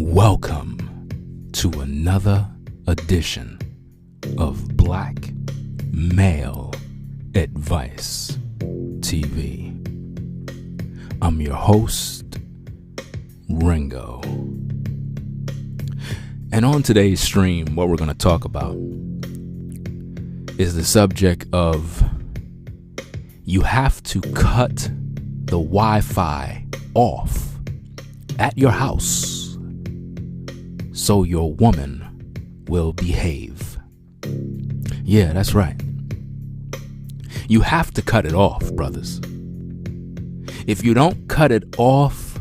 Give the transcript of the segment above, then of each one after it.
Welcome to another edition of Black Male Advice TV. I'm your host, Ringo. And on today's stream, what we're going to talk about is the subject of you have to cut the Wi-Fi off at your house so your woman will behave. Yeah, that's right. You have to cut it off, brothers. If you don't cut it off,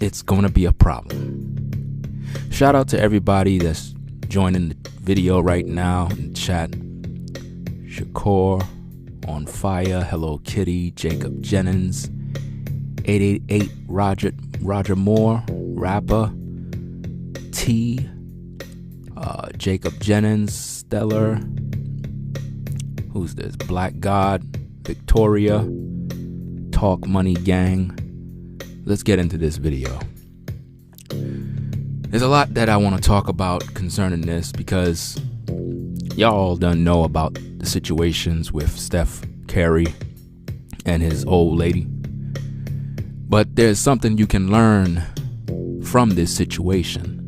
it's going to be a problem. Shout out to everybody that's joining the video right now in chat. Shakur, On Fire, Hello Kitty, Jacob Jennings, 888 Roger Moore, rapper, T, Jacob Jennings, Stellar, who's this? Black God, Victoria, Talk Money Gang. Let's get into this video. There's a lot that I want to talk about concerning this because y'all done know about the situations with Steph Curry and his old lady. But there's something you can learn from this situation.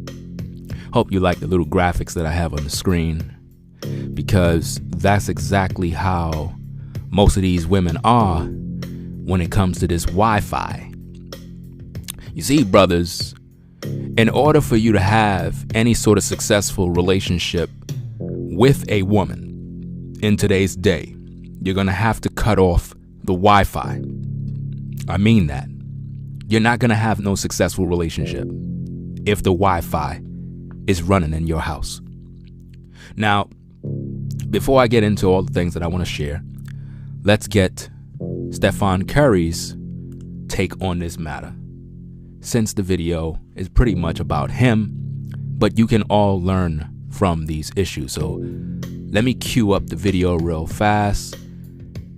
Hope you like the little graphics that I have on the screen, because that's exactly how most of these women are when it comes to this Wi-Fi. You see, brothers, in order for you to have any sort of successful relationship with a woman in today's day, you're going to have to cut off the Wi-Fi. I mean that. You're not going to have no successful relationship if the Wi-Fi is running in your house. Now, before I get into all the things that I want to share, let's get Stephen Curry's take on this matter, since the video is pretty much about him, but you can all learn from these issues. So let me cue up the video real fast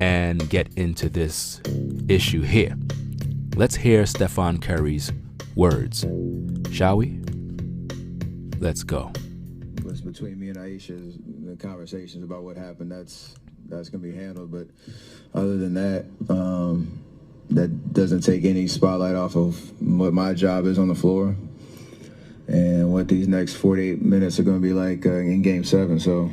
and get into this issue here. Let's hear Stephen Curry's words, shall we? Let's go. What's between me and Aisha is the conversations about what happened. That's gonna be handled. But other than that, that doesn't take any spotlight off of what my job is on the floor and what these next 48 minutes are gonna be like in Game 7. So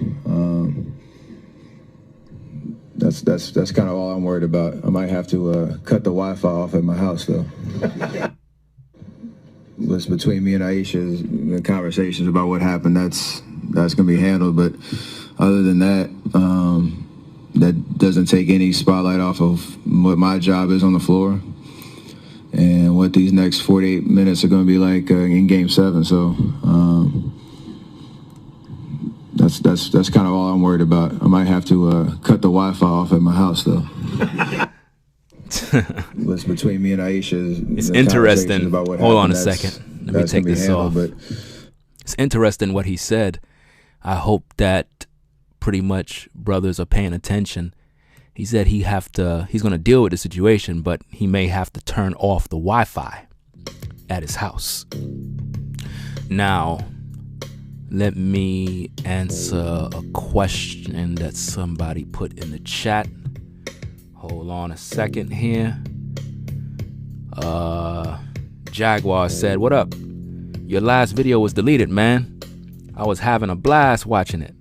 that's kind of all I'm worried about. I might have to cut the Wi-Fi off at my house though. What's between me and Aisha is the conversations about what happened. That's gonna be handled. But other than that, that doesn't take any spotlight off of what my job is on the floor and what these next 48 minutes are gonna be like in Game 7. So that's kind of all I'm worried about. I might have to cut the Wi-Fi off at my house though. What's between me and Aisha is it's interesting. About what Hold on a happened. second. Let me take this off. But it's interesting what he said. I hope that pretty much brothers are paying attention. He said he's going to deal with the situation, but he may have to turn off the Wi-Fi at his house. Now, let me answer a question that somebody put in the chat. Hold on a second here. Jaguar said, "What up? Your last video was deleted, man. I was having a blast watching it.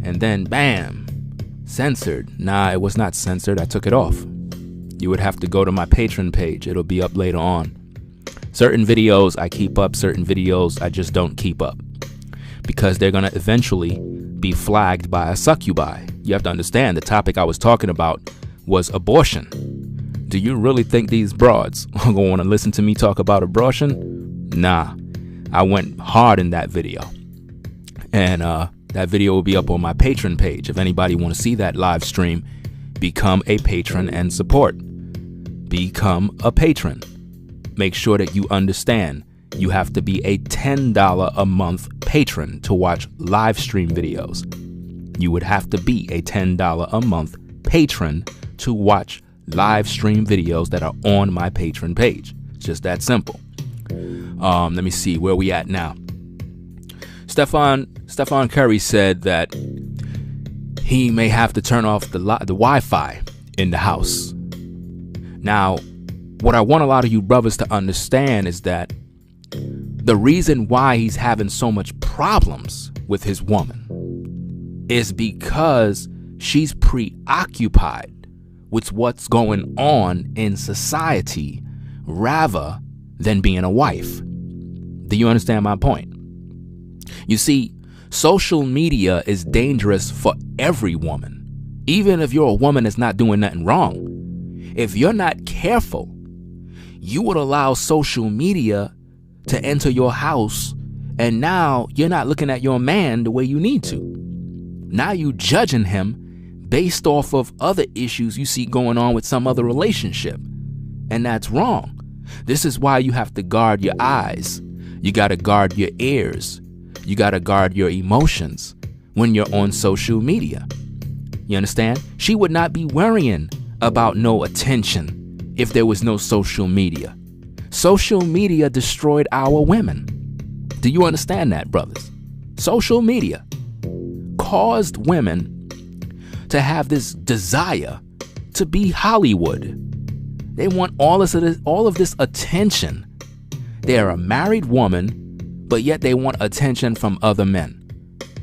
And then, bam, censored." Nah, it was not censored. I took it off. You would have to go to my Patreon page. It'll be up later on. Certain videos I keep up, certain videos I just don't keep up, because they're going to eventually be flagged by a succubi. You have to understand, the topic I was talking about was abortion. Do you really think these broads are going to want to listen to me talk about abortion? Nah, I went hard in that video. And that video will be up on my Patreon page. If anybody want to see that live stream, become a patron and support. Become a patron. Make sure that you understand you have to be a $10 a month patron to watch live stream videos. You would have to be a $10 a month patron to watch live stream videos that are on my Patreon page. It's just that simple. Let me see where we at now. Stephen Curry said that he may have to turn off the Wi-Fi in the house. Now, what I want a lot of you brothers to understand is that the reason why he's having so much problems with his woman is because she's preoccupied with what's going on in society rather than being a wife. Do you understand my point? You see, social media is dangerous for every woman, even if you're a woman that's not doing nothing wrong. If you're not careful, you would allow social media to enter your house, and now you're not looking at your man the way you need to. Now you judging him based off of other issues you see going on with some other relationship, and that's wrong. This is why you have to guard your eyes. You got to guard your ears. You got to guard your emotions when you're on social media. You understand? She would not be worrying about no attention if there was no social media. Social media destroyed our women. Do you understand that, brothers? Social media caused women to have this desire to be Hollywood. They want all of this attention. They're a married woman, but yet they want attention from other men.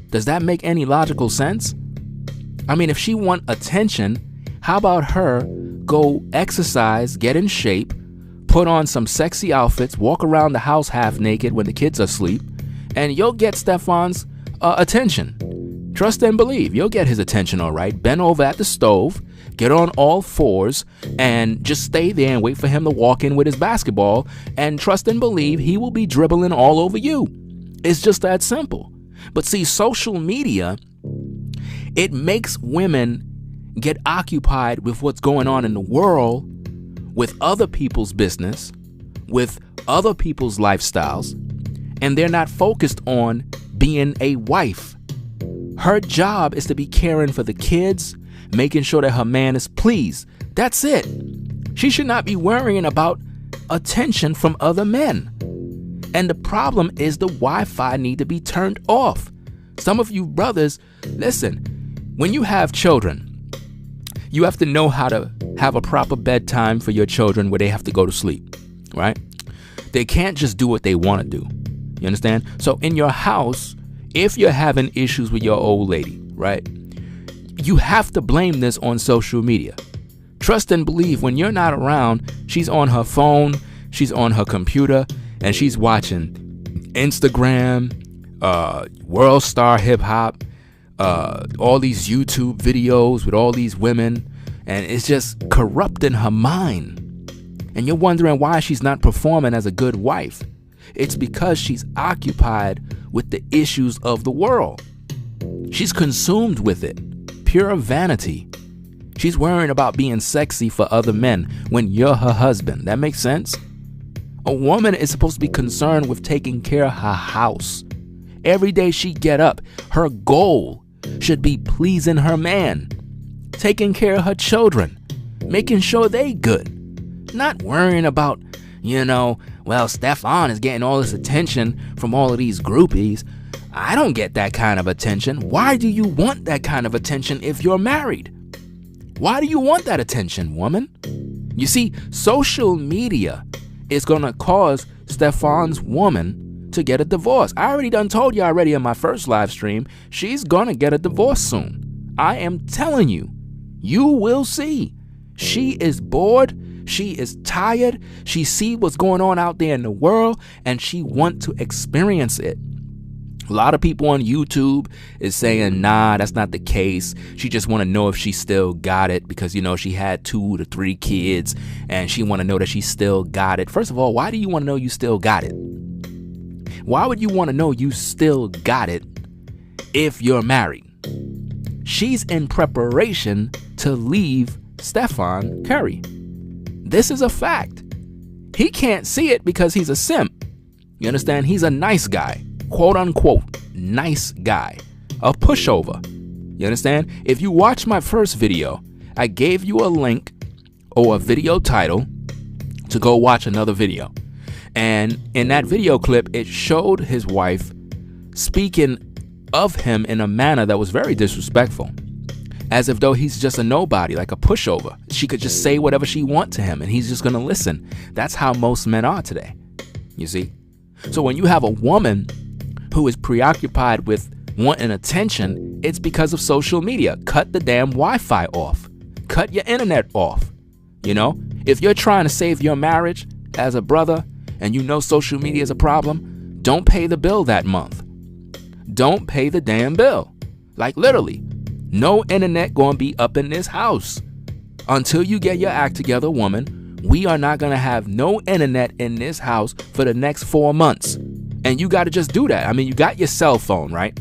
Does that make any logical sense? I mean, if she want attention, how about her go exercise, get in shape, put on some sexy outfits, walk around the house half naked when the kids are asleep, and you'll get Stefan's attention. Trust and believe, you'll get his attention, all right. Bend over at the stove, get on all fours, and just stay there and wait for him to walk in with his basketball, and trust and believe he will be dribbling all over you. It's just that simple. But see, social media, it makes women get occupied with what's going on in the world, with other people's business, with other people's lifestyles, and they're not focused on being a wife. Her job is to be caring for the kids, making sure that her man is pleased. That's it. She should not be worrying about attention from other men. And the problem is the Wi-Fi need to be turned off. Some of you brothers, listen, when you have children, you have to know how to have a proper bedtime for your children where they have to go to sleep, right? They can't just do what they want to do. You understand? So in your house, if you're having issues with your old lady, right, you have to blame this on social media. Trust and believe, when you're not around, she's on her phone, she's on her computer, and she's watching Instagram, World Star Hip Hop, all these YouTube videos with all these women, and it's just corrupting her mind. And you're wondering why she's not performing as a good wife. It's because she's occupied with the issues of the world. She's consumed with it. Pure vanity. She's worrying about being sexy for other men when you're her husband. That makes sense? A woman is supposed to be concerned with taking care of her house. Every day she get up, her goal should be pleasing her man, taking care of her children, making sure they good. Not worrying about, well, Stefan is getting all this attention from all of these groupies. I don't get that kind of attention. Why do you want that kind of attention if you're married? Why do you want that attention, woman? You see, social media is going to cause Stefan's woman to get a divorce. I already done told you already in my first live stream, she's going to get a divorce soon. I am telling you, you will see. She is bored. She is tired. She see what's going on out there in the world, and she want to experience it. A lot of people on YouTube is saying, nah, that's not the case. She just want to know if she still got it because, she had 2 to 3 kids and she want to know that she still got it. First of all, why do you want to know you still got it? Why would you want to know you still got it if you're married? She's in preparation to leave Stephen Curry. This is a fact. He can't see it because he's a simp. You understand? He's a nice guy. Quote unquote, nice guy. A pushover. You understand? If you watch my first video, I gave you a link or a video title to go watch another video. And in that video clip, it showed his wife speaking of him in a manner that was very disrespectful, as if though he's just a nobody, like a pushover. She could just say whatever she wants to him and he's just going to listen. That's how most men are today, you see. So when you have a woman who is preoccupied with wanting attention, it's because of social media. Cut the damn Wi-Fi off. Cut your internet off. You know, if you're trying to save your marriage as a brother and you know social media is a problem, don't pay the bill that month. Don't pay the damn bill. Like literally, no internet going to be up in this house. Until you get your act together, woman, we are not going to have no internet in this house for the next 4 months. And you got to just do that. I mean, you got your cell phone, right?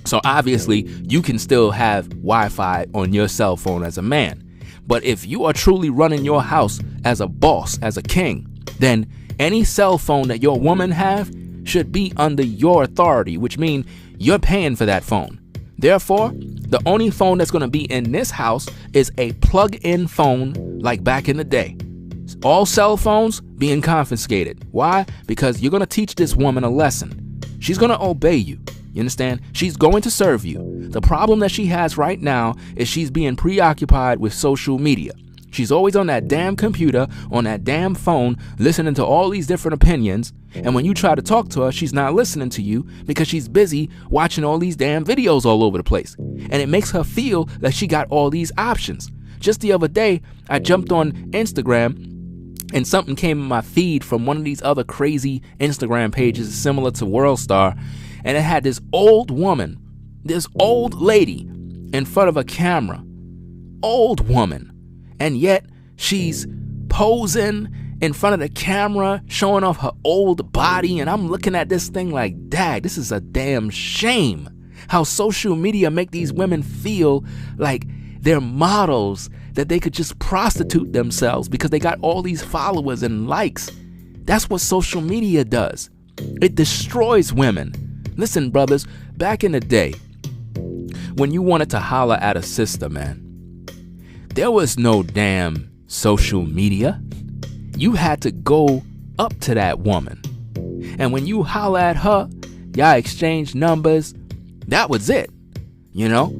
So obviously, you can still have Wi-Fi on your cell phone as a man. But if you are truly running your house as a boss, as a king, then any cell phone that your woman have should be under your authority, which means you're paying for that phone. Therefore, the only phone that's going to be in this house is a plug-in phone like back in the day. All cell phones being confiscated. Why? Because you're going to teach this woman a lesson. She's going to obey you. You understand? She's going to serve you. The problem that she has right now is she's being preoccupied with social media. She's always on that damn computer, on that damn phone, listening to all these different opinions. And when you try to talk to her, she's not listening to you because she's busy watching all these damn videos all over the place. And it makes her feel that she got all these options. Just the other day, I jumped on Instagram and something came in my feed from one of these other crazy Instagram pages similar to WorldStar. And it had this old woman, this old lady in front of a camera. Old woman. And yet she's posing in front of the camera, showing off her old body. And I'm looking at this thing like, dang, this is a damn shame. How social media make these women feel like they're models, that they could just prostitute themselves because they got all these followers and likes. That's what social media does. It destroys women. Listen, brothers, back in the day, when you wanted to holler at a sister, man, there was no damn social media. You had to go up to that woman. And when you holler at her, y'all exchange numbers. That was it. You know,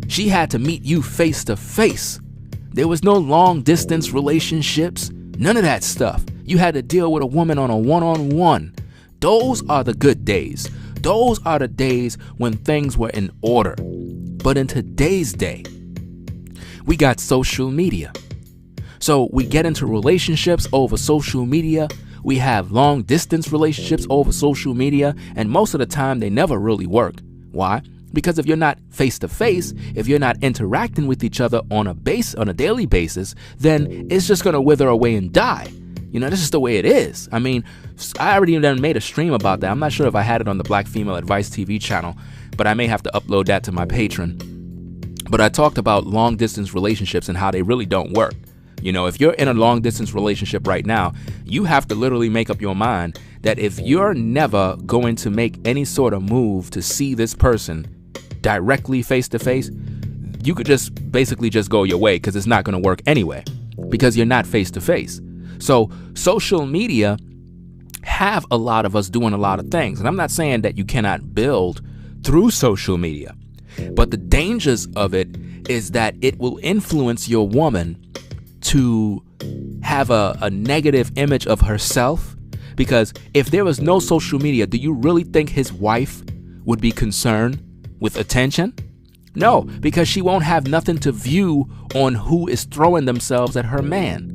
she had to meet you face to face. There was no long distance relationships. None of that stuff. You had to deal with a woman on a one-on-one. Those are the good days. Those are the days when things were in order. But in today's day, we got social media. So we get into relationships over social media. We have long distance relationships over social media. And most of the time, they never really work. Why? Because if you're not face to face, if you're not interacting with each other on a daily basis, then it's just going to wither away and die. You know, this is the way it is. I mean, I already done made a stream about that. I'm not sure if I had it on the Black Female Advice TV channel, but I may have to upload that to my Patreon. But I talked about long distance relationships and how they really don't work. You know, if you're in a long distance relationship right now, you have to literally make up your mind that if you're never going to make any sort of move to see this person directly face to face, you could just basically just go your way because it's not going to work anyway because you're not face to face. So social media have a lot of us doing a lot of things. And I'm not saying that you cannot build through social media, but the dangers of it is that it will influence your woman to have a negative image of herself. Because if there was no social media, do you really think his wife would be concerned with attention? No, because she won't have nothing to view on who is throwing themselves at her man.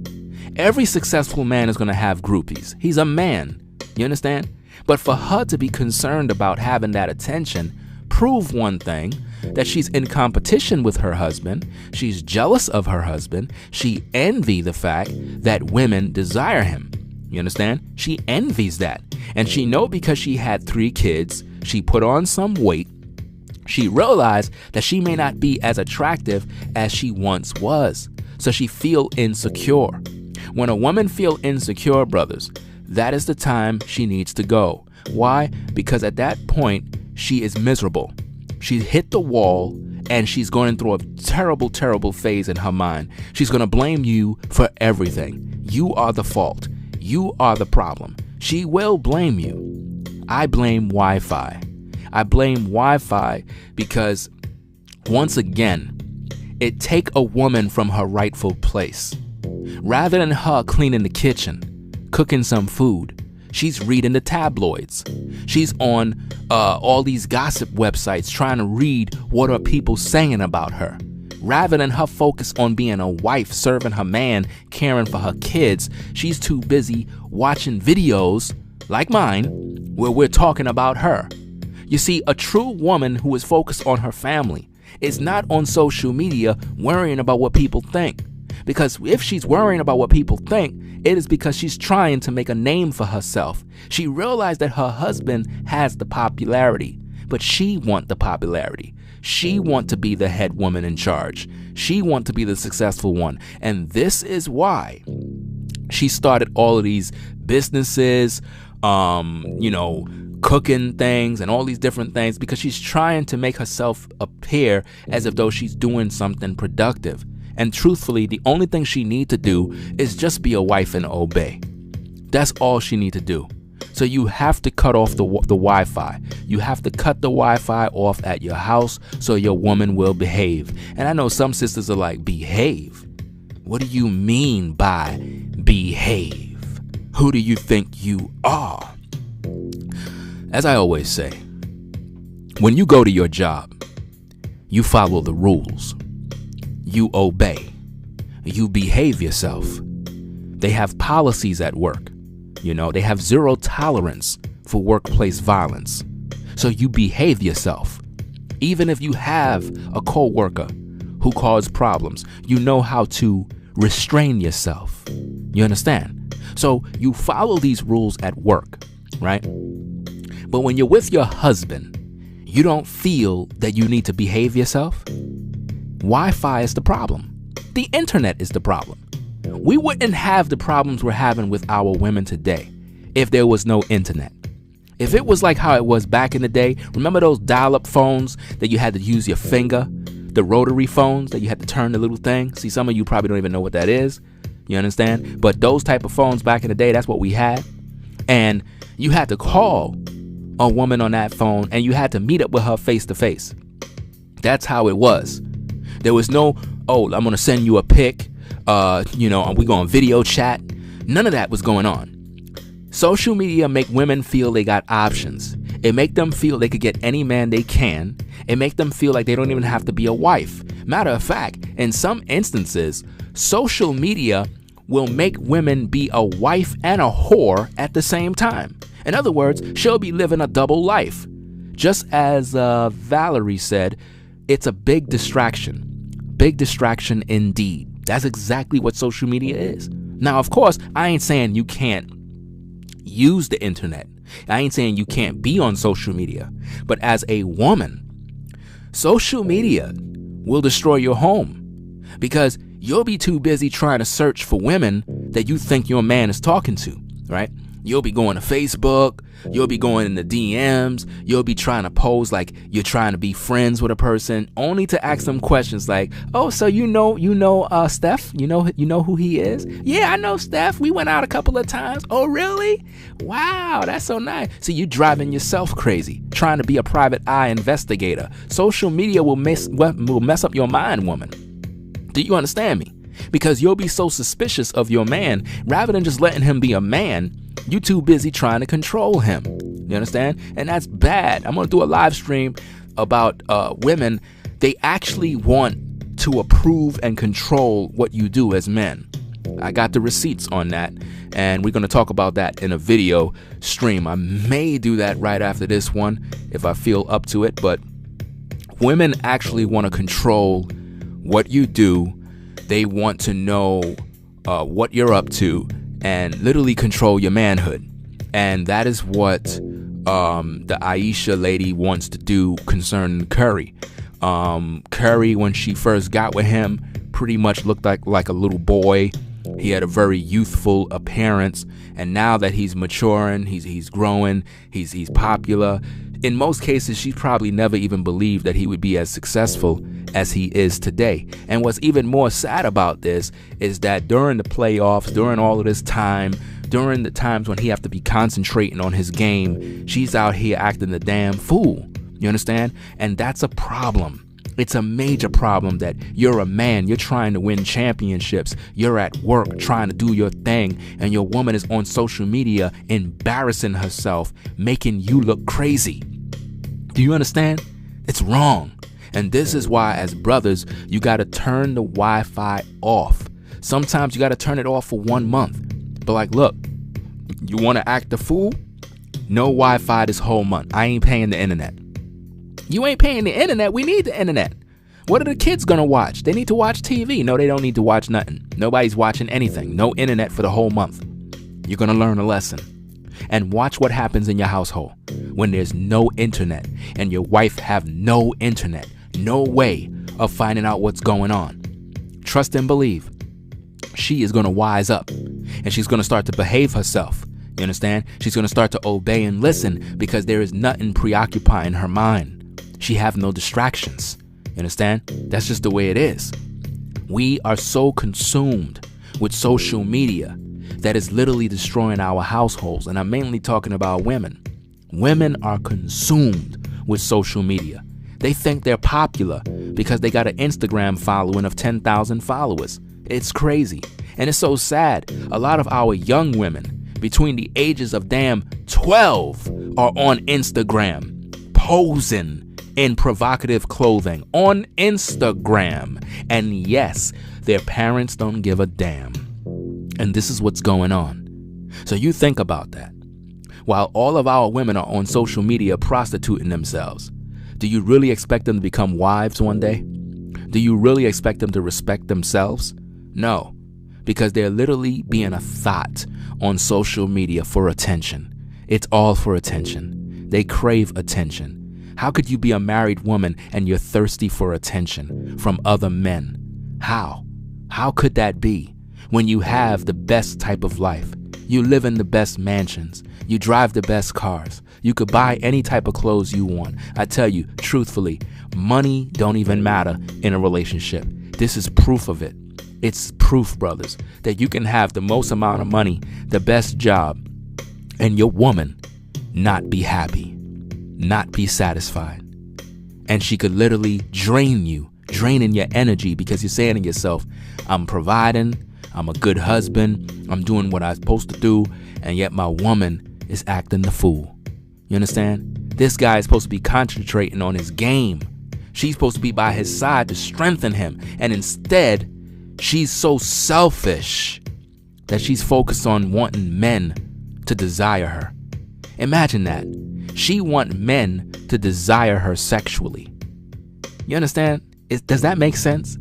Every successful man is going to have groupies. He's a man. You understand? But for her to be concerned about having that attention, prove one thing, that she's in competition with her husband. She's jealous of her husband. She envies the fact that women desire him. You understand? She envies that. And she know because she had 3 kids, she put on some weight. She realized that she may not be as attractive as she once was. So she feel insecure. When a woman feel insecure, brothers, that is the time she needs to go. Why? Because at that point, she is miserable. She's hit the wall and she's going through a terrible, terrible phase in her mind. She's going to blame you for everything. You are the fault. You are the problem. she will blame you. I blame Wi-Fi. I blame Wi-Fi because, once again, it take a woman from her rightful place. Rather than her cleaning the kitchen, cooking some food, she's reading the tabloids. She's on all these gossip websites trying to read what are people saying about her. Rather than her focus on being a wife, serving her man, caring for her kids, she's too busy watching videos like mine where we're talking about her. You see, a true woman who is focused on her family is not on social media worrying about what people think. Because if she's worrying about what people think, it is because she's trying to make a name for herself. She realized that her husband has the popularity, but she wants the popularity. She wants to be the head woman in charge. She wants to be the successful one. And this is why she started all of these businesses, cooking things and all these different things, because she's trying to make herself appear as if though she's doing something productive. And truthfully, the only thing she needs to do is just be a wife and obey. That's all she needs to do. So you have to cut off the Wi-Fi. You have to cut the Wi-Fi off at your house so your woman will behave. And I know some sisters are like, behave? What do you mean by behave? Who do you think you are? As I always say, when you go to your job, you follow the rules. You obey. You behave yourself. They have policies at work. They have zero tolerance for workplace violence. So you behave yourself. Even if you have a coworker who causes problems, you know how to restrain yourself. You understand? So you follow these rules at work, right? But when you're with your husband, you don't feel that you need to behave yourself. Wi-Fi is the problem. The internet is the problem. We wouldn't have the problems we're having with our women today if there was no internet. If it was like how it was back in the day, remember those dial-up phones that you had to use your finger? The rotary phones that you had to turn the little thing? See, some of you probably don't even know what that is. You understand? But those type of phones back in the day, that's what we had. And you had to call a woman on that phone and you had to meet up with her face to face. That's how it was. There was no, I'm going to send you a pic, we going to video chat. None of that was going on. Social media make women feel they got options. It make them feel they could get any man they can. It make them feel like they don't even have to be a wife. Matter of fact, in some instances, social media will make women be a wife and a whore at the same time. In other words, she'll be living a double life. Just as Valerie said, it's a big distraction. Big distraction indeed. That's exactly what social media is. Now, of course, I ain't saying you can't use the internet. I ain't saying you can't be on social media. But as a woman, social media will destroy your home because you'll be too busy trying to search for women that you think your man is talking to, right? You'll be going to Facebook, you'll be going in the DMs, you'll be trying to pose like you're trying to be friends with a person, only to ask them questions like, "Oh, so you know Steph? You know who he is?" "Yeah, I know Steph. We went out a couple of times." "Oh, really? Wow, that's so nice." So you're driving yourself crazy, trying to be a private eye investigator. Social media will mess up your mind, woman. Do you understand me? Because you'll be so suspicious of your man, rather than just letting him be a man, you too busy trying to control him. You understand? And that's bad. I'm going to do a live stream about women. They actually want to approve and control what you do as men. I got the receipts on that, and we're going to talk about that in a video stream. I may do that right after this one if I feel up to it, but women actually want to control what you do. They want to know what you're up to and literally control your manhood. And that is what the Aisha lady wants to do concerning Curry. Curry, when she first got with him, pretty much looked like a little boy. He had a very youthful appearance. And now that he's maturing, he's growing, he's popular. In most cases, she probably never even believed that he would be as successful as he is today. And what's even more sad about this is that during the playoffs, during all of this time, during the times when he have to be concentrating on his game, she's out here acting the damn fool. You understand? And that's a problem. It's a major problem that you're a man, you're trying to win championships, you're at work trying to do your thing, and your woman is on social media embarrassing herself, making you look crazy. Do you understand? It's wrong. And this is why, as brothers, you got to turn the Wi-Fi off. Sometimes you got to turn it off for 1 month. But like, look, you want to act the fool? No Wi-Fi this whole month. I ain't paying the internet. You ain't paying the internet. We need the internet. What are the kids going to watch? They need to watch TV. No, they don't need to watch nothing. Nobody's watching anything. No internet for the whole month. You're going to learn a lesson. And watch what happens in your household when there's no internet and your wife have no internet, no way of finding out what's going on. Trust and believe. She is going to wise up and she's going to start to behave herself. You understand? She's going to start to obey and listen because there is nothing preoccupying her mind. She have no distractions. You understand? That's just the way it is. We are so consumed with social media that is literally destroying our households. And I'm mainly talking about women. Women are consumed with social media. They think they're popular because they got an Instagram following of 10,000 followers. It's crazy. And it's so sad. A lot of our young women between the ages of damn 12 are on Instagram posing in provocative clothing on Instagram. And yes, their parents don't give a damn. And this is what's going on. So you think about that. While all of our women are on social media prostituting themselves, do you really expect them to become wives one day? Do you really expect them to respect themselves? No, because they're literally being a thought on social media for attention. It's all for attention. They crave attention. How could you be a married woman and you're thirsty for attention from other men? How? How could that be when you have the best type of life? You live in the best mansions. You drive the best cars. You could buy any type of clothes you want. I tell you, truthfully, money don't even matter in a relationship. This is proof of it. It's proof, brothers, that you can have the most amount of money, the best job, and your woman not be happy, not be satisfied. And she could literally drain you, draining your energy because you're saying to yourself, I'm providing, I'm a good husband, I'm doing what I'm supposed to do, and yet my woman is acting the fool. You understand? This guy is supposed to be concentrating on his game. She's supposed to be by his side to strengthen him. And instead, she's so selfish that she's focused on wanting men to desire her. Imagine that. She wants men to desire her sexually. You understand? Does that make sense?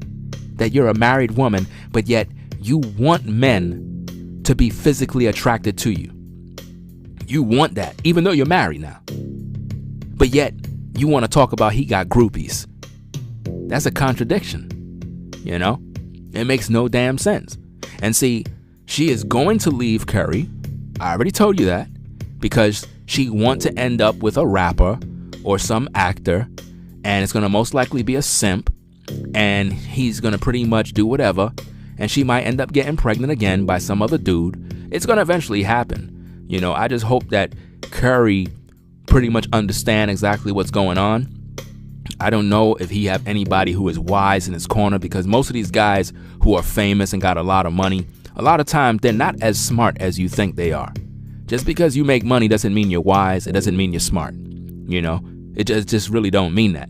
That you're a married woman, but yet you want men to be physically attracted to you. You want that, even though you're married now. But yet, you want to talk about he got groupies. That's a contradiction, you know? It makes no damn sense. And see, she is going to leave Curry. I already told you that. Because she wants to end up with a rapper or some actor. And it's going to most likely be a simp. And he's going to pretty much do whatever. And she might end up getting pregnant again by some other dude. It's going to eventually happen. You know, I just hope that Curry pretty much understand exactly what's going on. I don't know if he have anybody who is wise in his corner, because most of these guys who are famous and got a lot of money, a lot of times they're not as smart as you think they are. Just because you make money doesn't mean you're wise. It doesn't mean you're smart. You know, it just really don't mean that.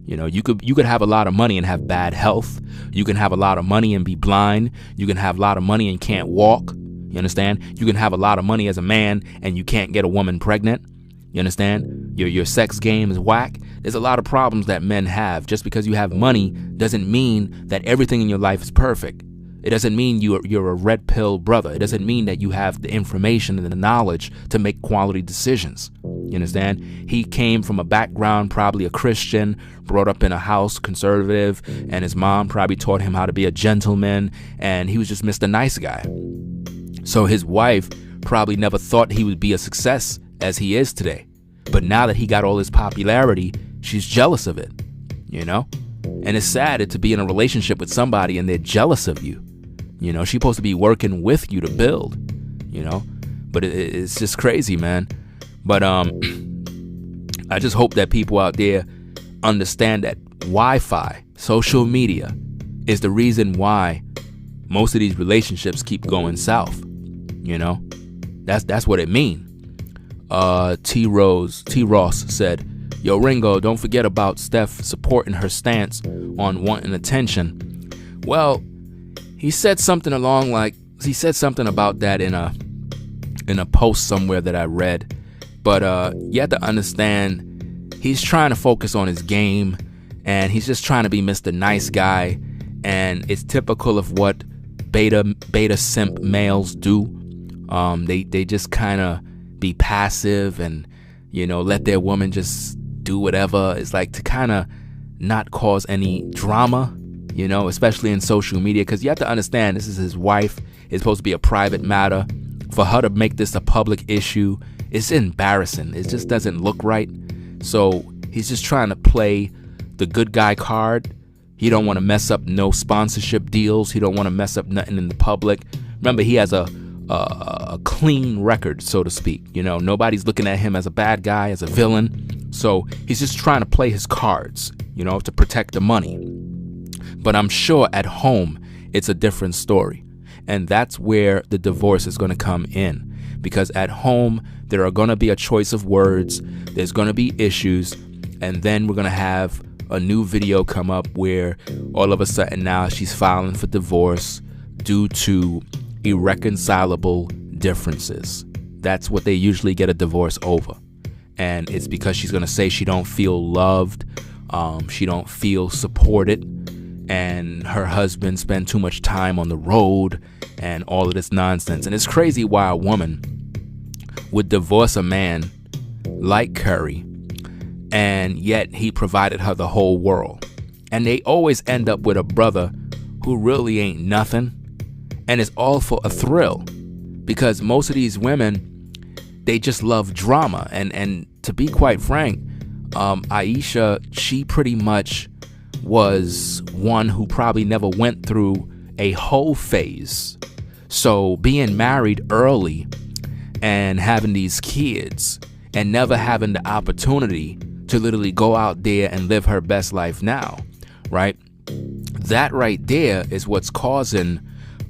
You know, you could have a lot of money and have bad health. You can have a lot of money and be blind. You can have a lot of money and can't walk. You understand? You can have a lot of money as a man and you can't get a woman pregnant. You understand? Your sex game is whack. There's a lot of problems that men have. Just because you have money doesn't mean that everything in your life is perfect. It doesn't mean you're a red pill brother. It doesn't mean that you have the information and the knowledge to make quality decisions. You understand? He came from a background, probably a Christian, brought up in a house, conservative, and his mom probably taught him how to be a gentleman, and he was just Mr. Nice Guy. So his wife probably never thought he would be a success as he is today. But now that he got all this popularity, she's jealous of it, you know? And it's sad to be in a relationship with somebody and they're jealous of you. You know, she's supposed to be working with you to build, you know? But it's just crazy, man. But I just hope that people out there understand that Wi-Fi, social media, is the reason why most of these relationships keep going south. You know, that's what it means. T. Ross said, "Yo, Ringo, don't forget about Steph supporting her stance on wanting attention." Well, he said something about that in a post somewhere that I read. But you have to understand, he's trying to focus on his game, and he's just trying to be Mr. Nice Guy, and it's typical of what beta simp males do. They just kind of be passive and, you know, let their woman just do whatever. It's like to kind of not cause any drama, you know, especially in social media, because you have to understand, this is his wife. It's supposed to be a private matter. For her to make this a public issue, it's embarrassing. It just doesn't look right. So he's just trying to play the good guy card. He don't want to mess up no sponsorship deals. He don't want to mess up nothing in the public. Remember, he has a clean record, so to speak. You know, nobody's looking at him as a bad guy, as a villain. So he's just trying to play his cards, you know, to protect the money. But I'm sure at home, it's a different story. And that's where the divorce is going to come in. Because at home, there are going to be a choice of words. There's going to be issues. And then we're going to have a new video come up where all of a sudden now she's filing for divorce due to irreconcilable differences. That's what they usually get a divorce over. And it's because she's going to say she don't feel loved. She don't feel supported. And her husband spent too much time on the road and all of this nonsense. And it's crazy why a woman would divorce a man like Curry, and yet he provided her the whole world. And they always end up with a brother who really ain't nothing, and it's all for a thrill, because most of these women, they just love drama. And to be quite frank, Aisha, she pretty much was one who probably never went through a whole phase. So being married early and having these kids and never having the opportunity to literally go out there and live her best life now, right? That right there is what's causing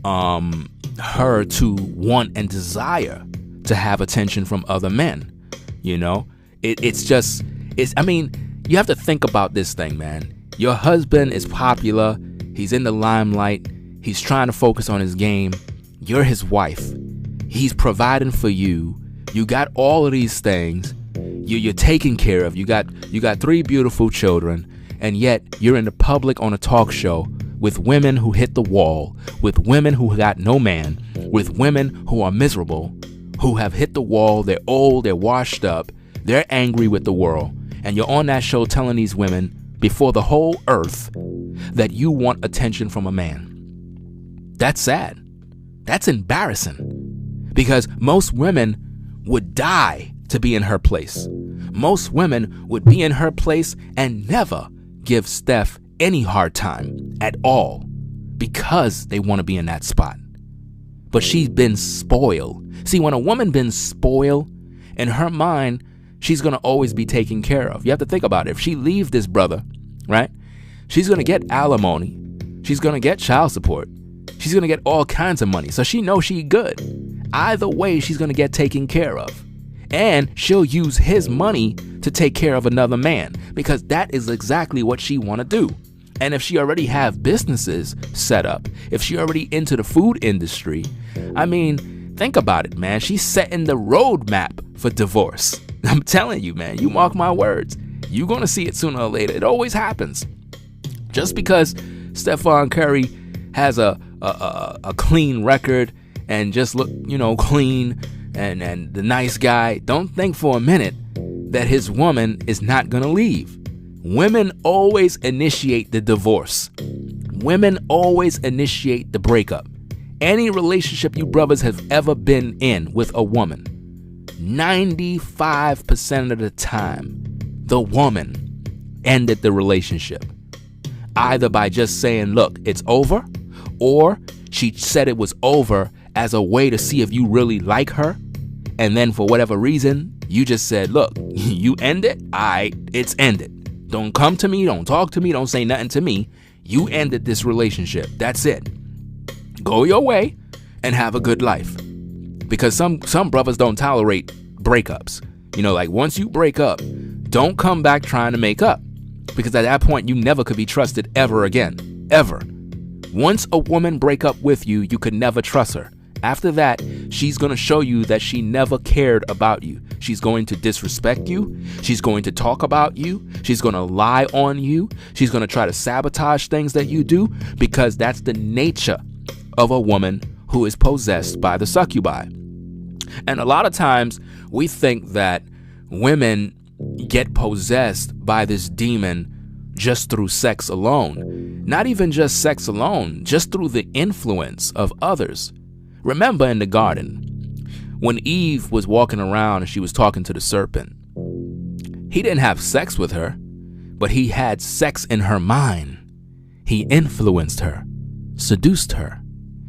her to want and desire to have attention from other men. You know, I mean, you have to think about this thing, man. Your husband is popular. He's in the limelight. He's trying to focus on his game. You're his wife. He's providing for you. You got all of these things. You're taken care of. You got 3 beautiful children, and yet you're in the public on a talk show with women who hit the wall, with women who got no man, with women who are miserable, who have hit the wall. They're old. They're washed up. They're angry with the world, and you're on that show telling these women before the whole earth that you want attention from a man. That's sad. That's embarrassing, because most women would die to be in her place. Most women would be in her place and never give Steph any hard time at all, because they want to be in that spot. But she's been spoiled. See, when a woman been spoiled, in her mind, she's going to always be taken care of. You have to think about it. If she leaves this brother, right, she's going to get alimony. She's going to get child support. She's going to get all kinds of money. So she knows she's good. Either way, she's going to get taken care of. And she'll use his money to take care of another man, because that is exactly what she want to do. And if she already have businesses set up, if she already into the food industry, I mean, think about it, man. She's setting the roadmap for divorce. I'm telling you, man, you mark my words. You're going to see it sooner or later. It always happens. Just because Stephon Curry has a clean record and just look, you know, clean and the nice guy, don't think for a minute that his woman is not going to leave. Women always initiate the divorce. Women always initiate the breakup. Any relationship you brothers have ever been in with a woman, 95% of the time, the woman ended the relationship. Either by just saying, look, it's over, or she said it was over as a way to see if you really like her. And then for whatever reason, you just said, look, you end it. It's ended. Don't come to me. Don't talk to me. Don't say nothing to me. You ended this relationship. That's it. Go your way and have a good life. Because some brothers don't tolerate breakups. Like once you break up, don't come back trying to make up. Because at that point, you never could be trusted ever again. Ever. Once a woman break up with you, you could never trust her. After that, she's going to show you that she never cared about you. She's going to disrespect you. She's going to talk about you. She's going to lie on you. She's going to try to sabotage things that you do, because that's the nature of a woman who is possessed by the succubi. And a lot of times we think that women get possessed by this demon just through sex alone. Not even just sex alone, just through the influence of others. Remember in the garden, when Eve was walking around and she was talking to the serpent, he didn't have sex with her, but he had sex in her mind. He influenced her, seduced her,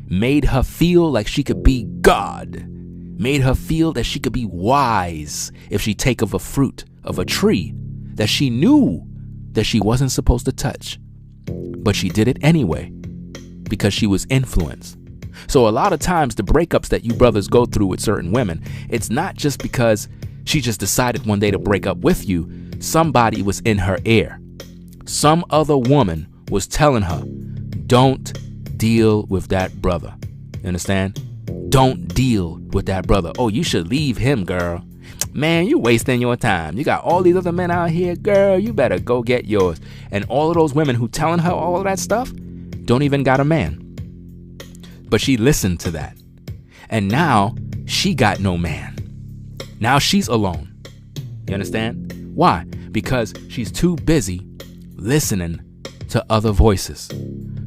made her feel like she could be God, made her feel that she could be wise if she take of a fruit of a tree that she knew that she wasn't supposed to touch. But she did it anyway because she was influenced. So a lot of times the breakups that you brothers go through with certain women, it's not just because she just decided one day to break up with you. Somebody was in her ear. Some other woman was telling her, don't deal with that brother. You understand? Don't deal with that brother. Oh, you should leave him, girl. Man, you wasting your time. You got all these other men out here, girl. You better go get yours. And all of those women who telling her all of that stuff don't even got a man. But she listened to that. And now she got no man. Now she's alone. You understand? Why? Because she's too busy listening to other voices.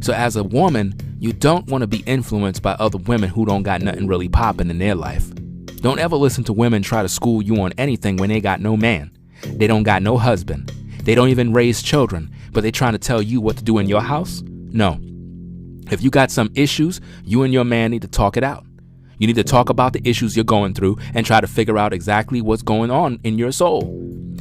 So as a woman, you don't want to be influenced by other women who don't got nothing really popping in their life. Don't ever listen to women try to school you on anything when they got no man. They don't got no husband. They don't even raise children, but they trying to tell you what to do in your house? No. If you got some issues, you and your man need to talk it out. You need to talk about the issues you're going through and try to figure out exactly what's going on in your soul.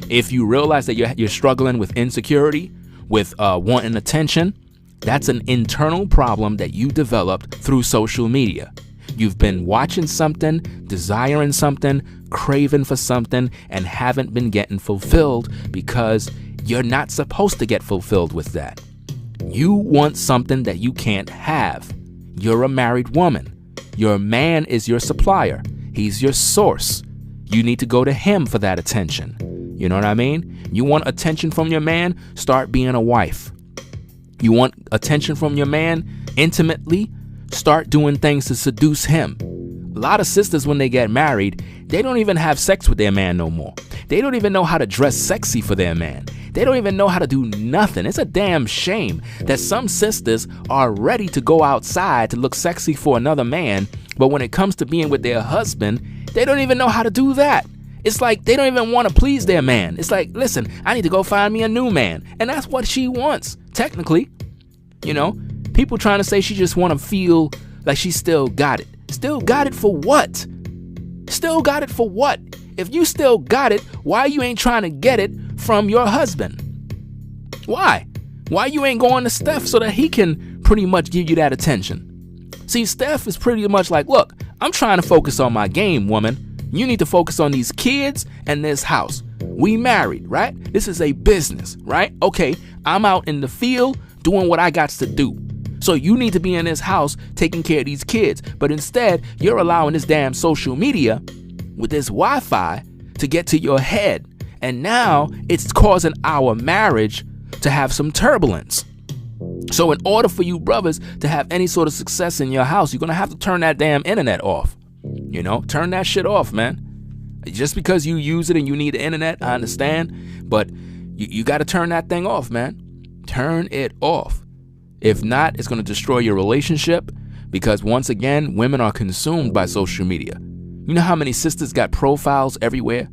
If you realize that you're struggling with insecurity, with wanting attention, that's an internal problem that you developed through social media. You've been watching something, desiring something, craving for something, and haven't been getting fulfilled because you're not supposed to get fulfilled with that. You want something that you can't have. You're a married woman. Your man is your supplier. He's your source. You need to go to him for that attention. You know what I mean? You want attention from your man? Start being a wife. You want attention from your man intimately? Start doing things to seduce him. A lot of sisters, when they get married, they don't even have sex with their man no more. They don't even know how to dress sexy for their man. They don't even know how to do nothing. It's a damn shame that some sisters are ready to go outside to look sexy for another man, but when it comes to being with their husband, they don't even know how to do that. It's like they don't even want to please their man. It's like, listen, I need to go find me a new man. And that's what she wants, technically. You know, people trying to say she just want to feel like she still got it. Still got it for what? Still got it for what? If you still got it, why you ain't trying to get it from your husband? Why? Why you ain't going to Steph so that he can pretty much give you that attention? See, Steph is pretty much like, look, I'm trying to focus on my game, woman. You need to focus on these kids and this house. We married, right? This is a business, right? Okay, I'm out in the field doing what I got to do. So you need to be in this house taking care of these kids. But instead, you're allowing this damn social media with this Wi-Fi to get to your head. And now it's causing our marriage to have some turbulence. So in order for you brothers to have any sort of success in your house, you're going to have to turn that damn internet off. You know, turn that shit off, man. Just because you use it and you need the internet, I understand. But you got to turn that thing off, man. Turn it off. If not, it's going to destroy your relationship because once again, women are consumed by social media. You know how many sisters got profiles everywhere?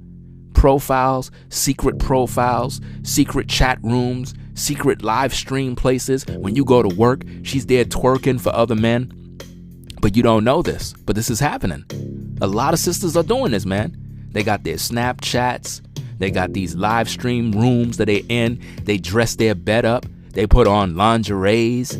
Profiles, secret chat rooms, secret live stream places. When you go to work, she's there twerking for other men. But you don't know this, but this is happening. A lot of sisters are doing this, man. They got their Snapchats. They got these live stream rooms that they're in. They dress their bed up. They put on lingeries,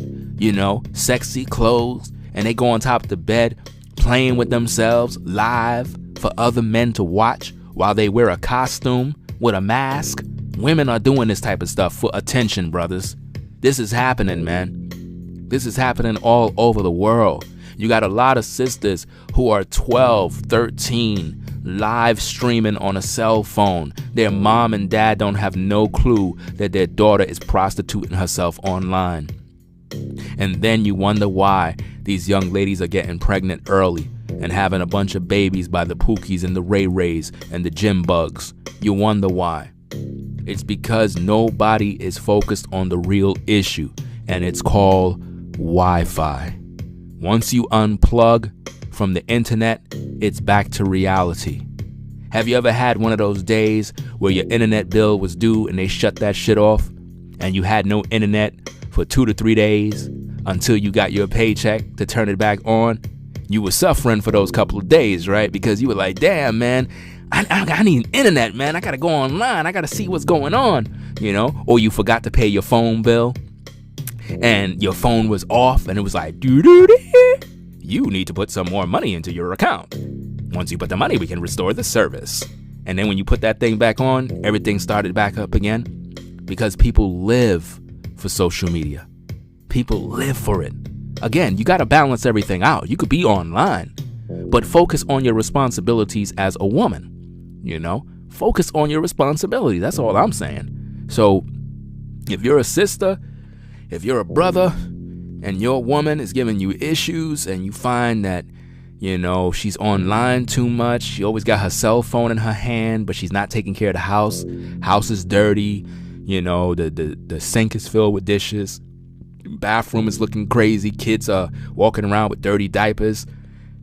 sexy clothes. And they go on top of the bed playing with themselves live for other men to watch while they wear a costume with a mask. Women are doing this type of stuff for attention, brothers. This is happening, man. This is happening all over the world. You got a lot of sisters who are 12, 13, live streaming on a cell phone. Their mom and dad don't have no clue that their daughter is prostituting herself online. And then you wonder why these young ladies are getting pregnant early and having a bunch of babies by the Pookies and the Ray Rays and the Gym Bugs. You wonder why. It's because nobody is focused on the real issue, and it's called Wi-Fi. Once you unplug from the internet, it's back to reality. Have you ever had one of those days where your internet bill was due and they shut that shit off and you had no internet for 2 to 3 days until you got your paycheck to turn it back on? You were suffering for those couple of days, right? Because you were like, damn, man, I need internet, man. I got to go online. I got to see what's going on, Or you forgot to pay your phone bill and your phone was off and it was like, doo-doo-doo. You need to put some more money into your account. Once you put the money, we can restore the service. And then when you put that thing back on, everything started back up again because people live for social media. People live for it. Again, you got to balance everything out. You could be online, but focus on your responsibilities as a woman. Focus on your responsibilities. That's all I'm saying. So if you're a sister, if you're a brother, and your woman is giving you issues and you find that, she's online too much. She always got her cell phone in her hand, but she's not taking care of the house. House is dirty. The sink is filled with dishes. Bathroom is looking crazy. Kids are walking around with dirty diapers.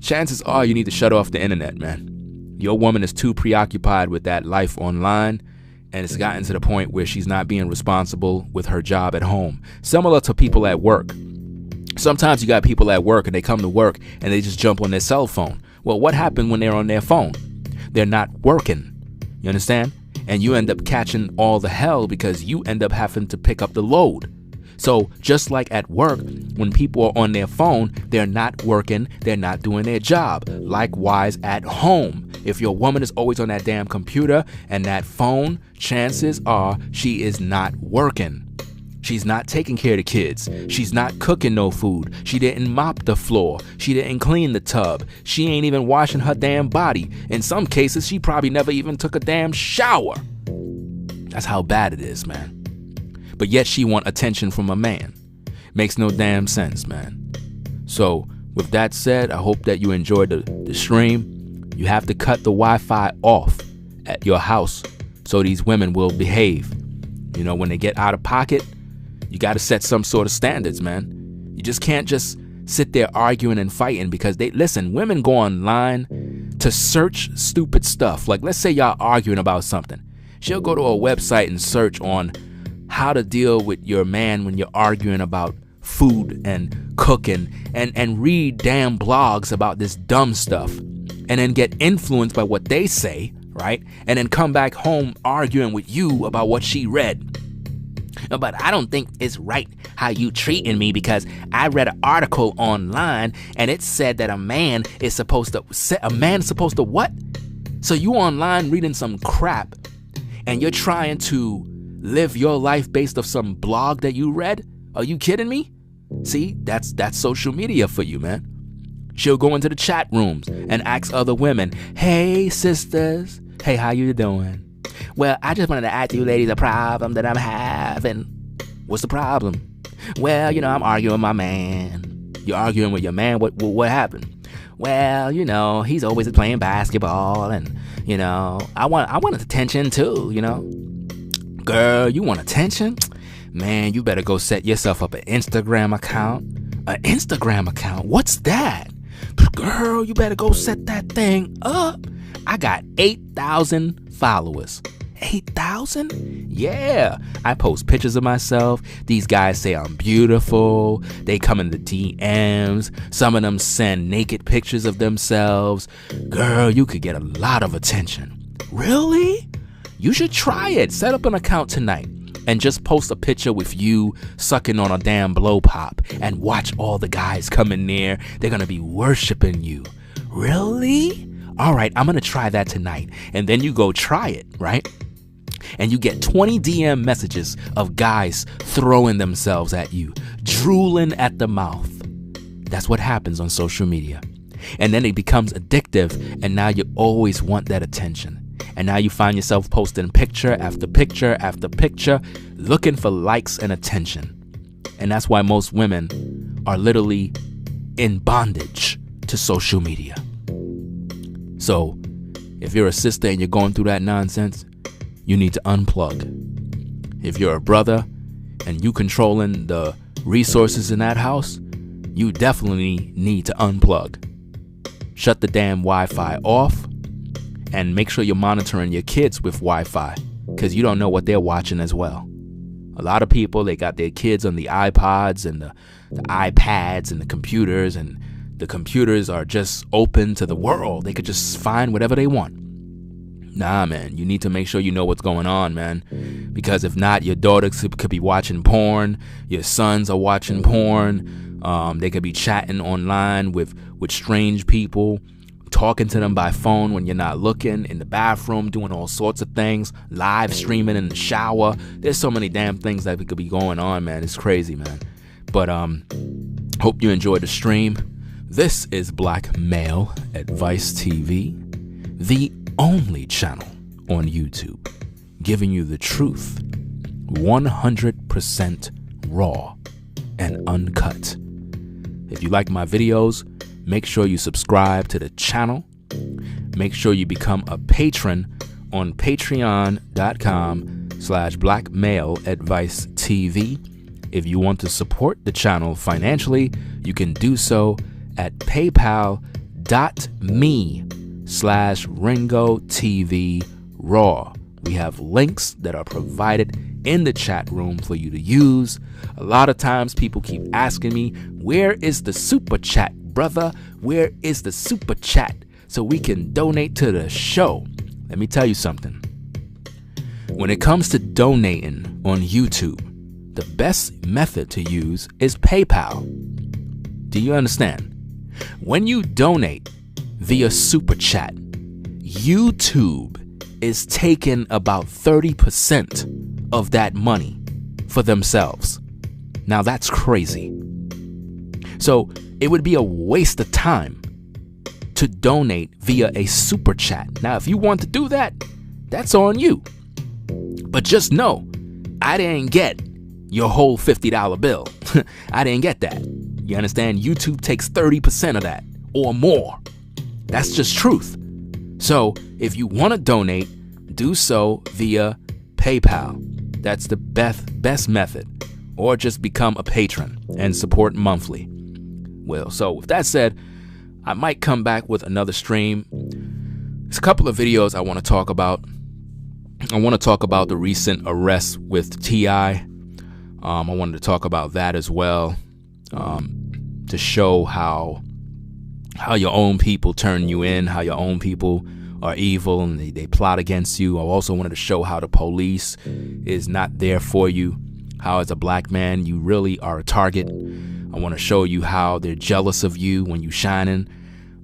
Chances are you need to shut off the internet, man. Your woman is too preoccupied with that life online, and it's gotten to the point where she's not being responsible with her job at home. Similar to people at work. Sometimes you got people at work and they come to work and they just jump on their cell phone. Well, what happened when they're on their phone? They're not working. You understand? And you end up catching all the hell because you end up having to pick up the load. So just like at work, when people are on their phone, they're not working, they're not doing their job. Likewise at home. If your woman is always on that damn computer and that phone, chances are she is not working. She's not taking care of the kids. She's not cooking no food. She didn't mop the floor. She didn't clean the tub. She ain't even washing her damn body. In some cases, she probably never even took a damn shower. That's how bad it is, man. But yet she want attention from a man. Makes no damn sense, man. So with that said, I hope that you enjoyed the stream. You have to cut the Wi-Fi off at your house so these women will behave. When they get out of pocket, you got to set some sort of standards, man. You just can't just sit there arguing and fighting because women go online to search stupid stuff. Like, let's say y'all arguing about something. She'll go to a website and search on how to deal with your man when you're arguing about food and cooking and read damn blogs about this dumb stuff and then get influenced by what they say, right? And then come back home arguing with you about what she read. But I don't think it's right how you treating me because I read an article online and it said that a man is supposed to what? So you online reading some crap and you're trying to live your life based off some blog that you read? Are you kidding me? See, that's social media for you, man. She'll go into the chat rooms and ask other women, hey sisters, hey, how you doing? Well, I just wanted to ask you ladies a problem that I'm having. What's the problem? Well, I'm arguing with my man. You're arguing with your man? What happened? Well, he's always playing basketball and, I want attention too, Girl, you want attention? Man, you better go set yourself up an Instagram account. An Instagram account? What's that? Girl, you better go set that thing up. I got 8,000 followers. 8,000? Yeah. I post pictures of myself. These guys say I'm beautiful. They come in the DMs. Some of them send naked pictures of themselves. Girl, you could get a lot of attention. Really? You should try it. Set up an account tonight and just post a picture with you sucking on a damn blow pop and watch all the guys come in there. They're going to be worshiping you. Really? All right, I'm going to try that tonight. And then you go try it, right? And you get 20 DM messages of guys throwing themselves at you, drooling at the mouth. That's what happens on social media. And then it becomes addictive, and now you always want that attention. And now you find yourself posting picture after picture after picture, looking for likes and attention. And that's why most women are literally in bondage to social media. So if you're a sister and you're going through that nonsense, you need to unplug. If you're a brother and you controlling the resources in that house, you definitely need to unplug. Shut the damn Wi-Fi off and make sure you're monitoring your kids with Wi-Fi, because you don't know what they're watching as well. A lot of people, they got their kids on the iPods and the iPads and the computers, and the computers are just open to the world. They could just find whatever they want. Nah, man, you need to make sure you know what's going on, man. Because if not, your daughters could be watching porn. Your sons are watching porn. They could be chatting online with strange people, talking to them by phone when you're not looking, in the bathroom, doing all sorts of things, live streaming in the shower. There's so many damn things that could be going on, man. It's crazy, man. But hope you enjoyed the stream. This is Black Male Advice TV, the only channel on YouTube giving you the truth 100% raw and uncut. If you like my videos, make sure you subscribe to the channel. Make sure you become a patron on patreon.com/blackmaleadvicetv. If you want to support the channel financially, you can do so at paypal.me/RingoTVRaw. We have links that are provided in the chat room for you to use. A lot of times people keep asking me, where is the super chat, brother? Where is the super chat so we can donate to the show? Let me tell you something. When it comes to donating on YouTube, the best method to use is PayPal. Do you understand? When you donate via super chat, YouTube is taking about 30% of that money for themselves. Now that's crazy. So it would be a waste of time to donate via a super chat. Now, if you want to do that, that's on you. But just know, I didn't get your whole $50 bill. I didn't get that. You understand? YouTube takes 30% of that or more. That's just truth. So if you want to donate, do so via PayPal. That's the best method. Or just become a patron and support monthly. Well, so with that said, I might come back with another stream. There's a couple of videos I want to talk about. I want to talk about the recent arrest with T.I. I wanted to talk about that as well, to show how your own people turn you in, how your own people are evil and they plot against you. I also wanted to show how the police is not there for you, how as a black man you really are a target. I want to show you how they're jealous of you when you shining.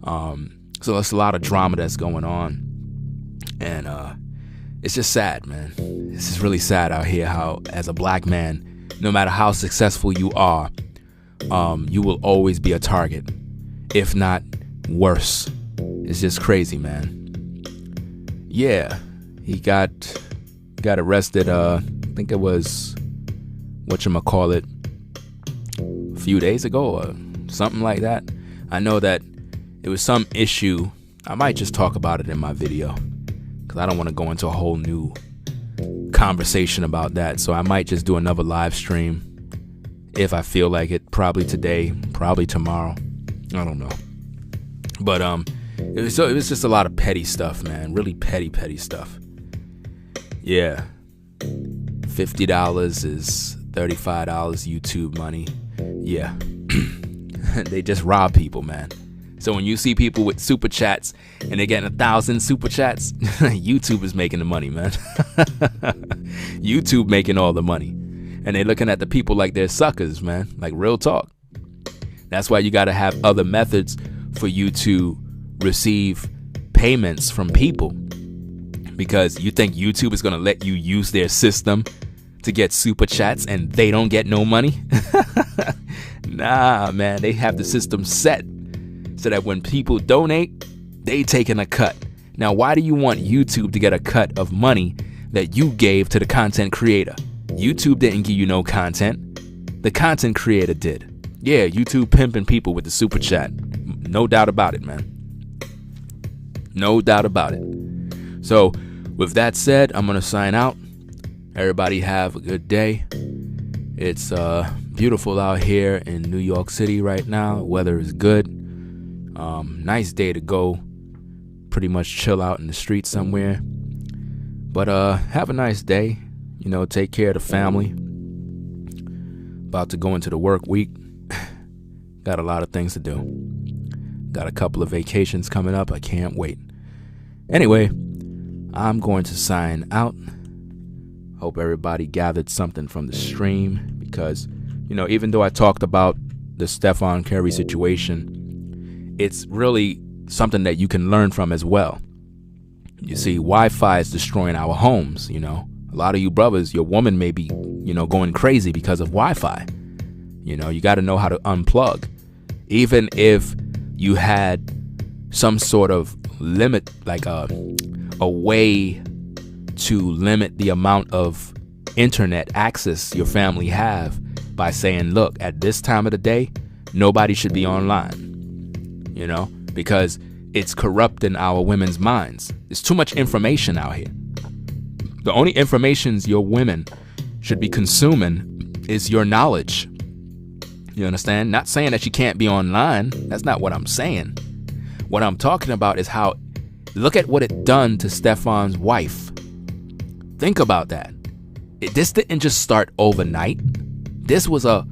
So there's a lot of drama that's going on, and it's just sad, man. This is really sad out here how as a black man, no matter how successful you are, you will always be a target, if not worse. It's just crazy, man. Yeah, he got arrested, I think it was, whatchamacallit, a few days ago or something like that. I know that it was some issue. I might just talk about it in my video because I don't want to go into a whole new conversation about that. So I might just do another live stream if I feel like it, probably today, probably tomorrow. I don't know. But it was just a lot of petty stuff, man. Really petty stuff. Yeah. $50 is $35 YouTube money. Yeah. They just rob people, man. So when you see people with super chats and they're getting 1,000 super chats, YouTube is making the money, man. YouTube making all the money. And they're looking at the people like they're suckers, man. Like, real talk. That's why you got to have other methods for you to receive payments from people. Because you think YouTube is going to let you use their system to get super chats and they don't get no money? Nah, man. They have the system set so that when people donate, they taking a cut. Now, why do you want YouTube to get a cut of money that you gave to the content creator? YouTube didn't give you no content. The content creator did. Yeah, YouTube pimping people with the super chat. No doubt about it, man. No doubt about it. So, with that said, I'm going to sign out. Everybody have a good day. It's beautiful out here in New York City right now. Weather is good. Nice day to go pretty much chill out in the street somewhere. But have a nice day. You know, take care of the family. About to go into the work week. Got a lot of things to do. Got a couple of vacations coming up. I can't wait. Anyway, I'm going to sign out. Hope everybody gathered something from the stream, because, you know, even though I talked about the Stephen Curry situation, it's really something that you can learn from as well. You see, Wi-Fi is destroying our homes, you know. A lot of you brothers, your woman may be, you know, going crazy because of Wi-Fi. You know, you got to know how to unplug. Even if you had some sort of limit, like a way to limit the amount of internet access your family have by saying, look, at this time of the day, nobody should be online. You know, because it's corrupting our women's minds. There's too much information out here. The only information your women should be consuming is your knowledge. You understand? Not saying that you can't be online. That's not what I'm saying. What I'm talking about is how, look at what it done to Stefan's wife. Think about that. This didn't just start overnight. This was a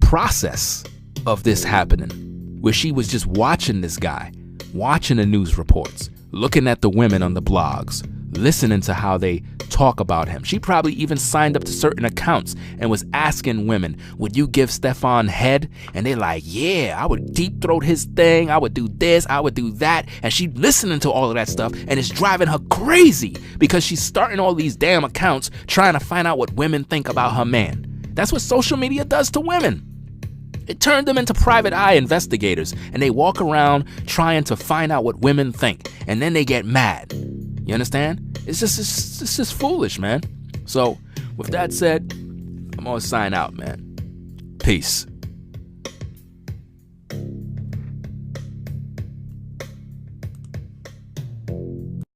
process of this happening, where she was just watching this guy, watching the news reports, looking at the women on the blogs, listening to how they talk about him. She probably even signed up to certain accounts and was asking women, would you give Stefan head? And they're like, yeah, I would deep throat his thing. I would do this. I would do that. And she's listening to all of that stuff, and it's driving her crazy because she's starting all these damn accounts trying to find out what women think about her man. That's what social media does to women. It turned them into private eye investigators, and they walk around trying to find out what women think, and then they get mad. You understand? It's just foolish, man. So, with that said, I'm gonna sign out, man. Peace.